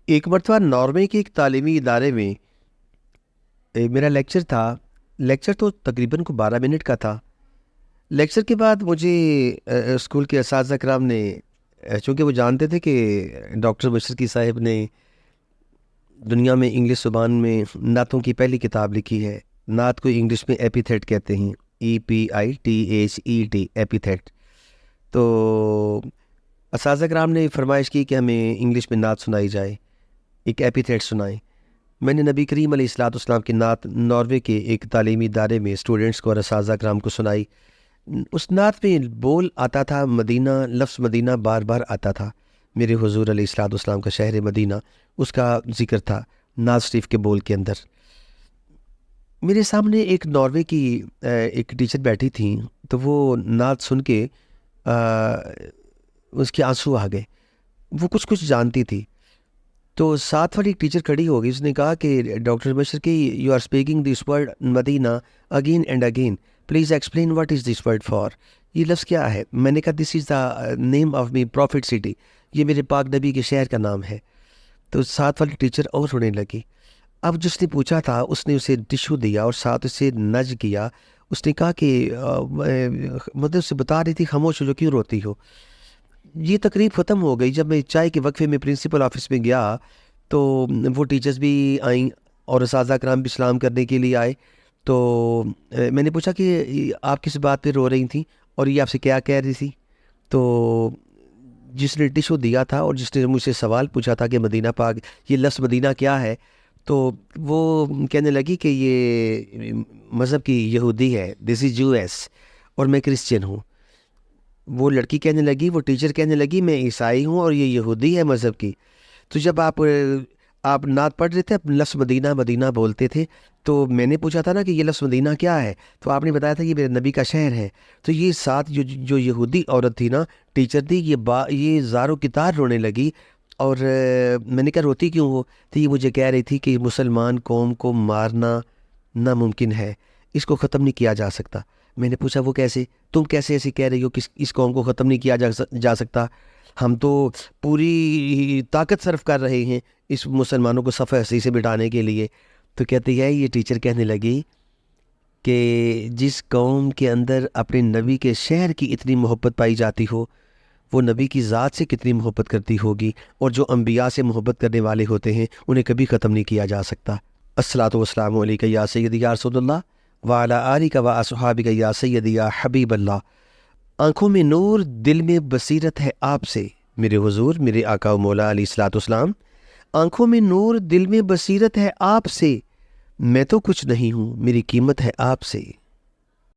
ایک مرتبہ ناروے کے ایک تعلیمی ادارے میں میرا لیکچر تھا۔ لیکچر تو تقریباً کو 12 منٹ کا تھا۔ لیکچر کے بعد مجھے اسکول کے اساتذہ کرام نے، چونکہ وہ جانتے تھے کہ ڈاکٹر مشرقی صاحب نے دنیا میں انگلش زبان میں نعتوں کی پہلی کتاب لکھی ہے۔ نعت کو انگلش میں ایپیتھیٹ کہتے ہیں، EPITHET، ایپیتھیٹ۔ تو اساتذہ کرام نے فرمائش کی کہ ہمیں انگلش میں نعت سنائی جائے، ایک ایپیتھیٹ سنائیں۔ میں نے نبی کریم علیہ السلام کی نعت ناروے کے ایک تعلیمی ادارے میں اسٹوڈنٹس کو اور اساتذہ کرام کو سنائی۔ اس نعت میں بول آتا تھا مدینہ، لفظ مدینہ بار بار آتا تھا۔ میرے حضور علیہ السلام کا شہر مدینہ، اس کا ذکر تھا نعت شریف کے بول کے اندر۔ میرے سامنے ایک ناروے کی ایک ٹیچر بیٹھی تھیں، تو وہ نعت سن کے اس کے آنسو آ گئے۔ وہ کچھ جانتی تھی، تو ساتھ والی ٹیچر کھڑی ہو گئی۔ اس نے کہا کہ doctor Mashriqi, you are speaking this word Madina again and again, please explain what is this word for. یہ لفظ کیا ہے؟ میں نے کہا this is the name of my prophet city, یہ میرے پاک نبی کے شہر کا نام ہے۔ تو ساتھ والی ٹیچر اور رونے لگی۔ اب جس نے پوچھا تھا اس نے اسے ٹشو دیا اور ساتھ اسے نج کیا۔ اس نے کہا کہ مطلب اسے بتا رہی تھی خاموش ہو جو، کیوں روتی ہو۔ یہ تقریب ختم ہو گئی۔ جب میں چائے کے وقفے میں پرنسپل آفس میں گیا تو وہ ٹیچرز بھی آئیں اور اساتذہ کرام بھی سلام کرنے کے لیے آئے۔ تو میں نے پوچھا کہ آپ کس بات پہ رو رہی تھیں اور یہ آپ سے کیا کہہ رہی تھی؟ تو جس نے ٹشو دیا تھا اور جس نے مجھ سے سوال پوچھا تھا کہ مدینہ پاک، یہ لفظ مدینہ کیا ہے، تو وہ کہنے لگی کہ یہ مذہب کی یہودی ہے، دس از US، اور میں کرسچن ہوں۔ وہ لڑکی کہنے لگی، وہ ٹیچر کہنے لگی میں عیسائی ہوں اور یہ یہودی ہے مذہب کی۔ تو جب آپ نعت پڑھ رہے تھے، لفظ مدینہ مدینہ بولتے تھے، تو میں نے پوچھا تھا نا کہ یہ لفظ مدینہ کیا ہے، تو آپ نے بتایا تھا کہ میرے نبی کا شہر ہے۔ تو یہ ساتھ جو یہودی عورت تھی نا، ٹیچر تھی، یہ زاروں کی طرح رونے لگی۔ اور میں نے کہا روتی کیوں ہو؟ تو یہ مجھے کہہ رہی تھی کہ مسلمان قوم کو مارنا ناممکن ہے، اس کو ختم نہیں کیا جا سکتا۔ میں نے پوچھا وہ کیسے؟ تم کیسے ایسے کہہ رہی ہو کہ اس قوم کو ختم نہیں کیا جا سکتا؟ ہم تو پوری طاقت صرف کر رہے ہیں اس مسلمانوں کو صفحہ ہستی سے مٹانے کے لیے۔ تو کہتی ہے، یہ ٹیچر کہنے لگی کہ جس قوم کے اندر اپنے نبی کے شہر کی اتنی محبت پائی جاتی ہو، وہ نبی کی ذات سے کتنی محبت کرتی ہوگی، اور جو انبیاء سے محبت کرنے والے ہوتے ہیں انہیں کبھی ختم نہیں کیا جا سکتا۔ الصلاۃ والسلام علیکہ یا سیدی یا رسول اللہ وعلی آلک و اصحابک یا سیدی یا حبیب اللہ۔ آنکھوں میں نور، دل میں بصیرت ہے آپ سے، میرے حضور، میرے آقا و مولا علیہ الصلوۃ والسلام۔ آنکھوں میں نور، دل میں بصیرت ہے آپ سے، میں تو کچھ نہیں ہوں، میری قیمت ہے آپ سے۔